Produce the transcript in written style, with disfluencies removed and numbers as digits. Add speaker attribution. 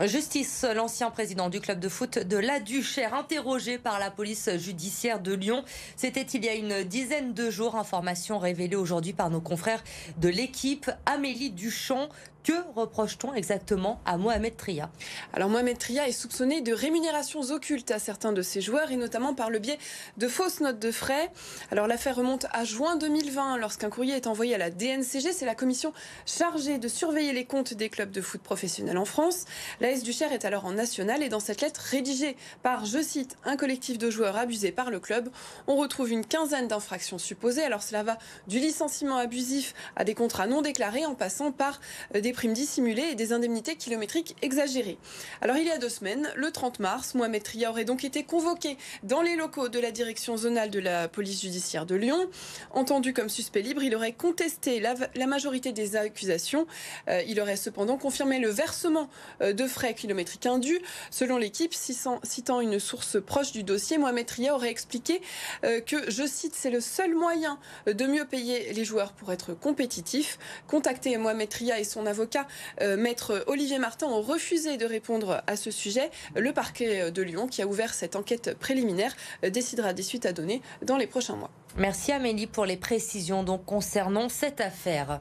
Speaker 1: Justice, l'ancien président du club de foot de La Duchère, interrogé par la police judiciaire de Lyon. C'était il y a une dizaine de jours. Information révélée aujourd'hui par nos confrères de l'équipe. Amélie Duchamp, que reproche-t-on exactement à Mohamed Tria?
Speaker 2: Alors Mohamed Tria est soupçonné de rémunérations occultes à certains de ses joueurs et notamment par le biais de fausses notes de frais. Alors l'affaire remonte à juin 2020 lorsqu'un courrier est envoyé à la DNCG, c'est la commission chargée de surveiller les comptes des clubs de foot professionnels en France. L'AS Duchère est alors en national et dans cette lettre rédigée par, je cite, un collectif de joueurs abusés par le club, on retrouve une quinzaine d'infractions supposées. Alors cela va du licenciement abusif à des contrats non déclarés en passant par des primes dissimulées et des indemnités kilométriques exagérées. Alors il y a 2 semaines, le 30 mars, Mohamed Tria aurait donc été convoqué dans les locaux de la direction zonale de la police judiciaire de Lyon. Entendu comme suspect libre, il aurait contesté la majorité des accusations. Il aurait cependant confirmé le versement de frais kilométriques indus. Selon l'équipe, citant une source proche du dossier, Mohamed Tria aurait expliqué que, je cite, c'est le seul moyen de mieux payer les joueurs pour être compétitifs. Contacté, Mohamed Tria et son avocat maître Olivier Martin ont refusé de répondre à ce sujet. Le parquet de Lyon, qui a ouvert cette enquête préliminaire, décidera des suites à donner dans les prochains mois.
Speaker 1: Merci Amélie pour les précisions donc concernant cette affaire.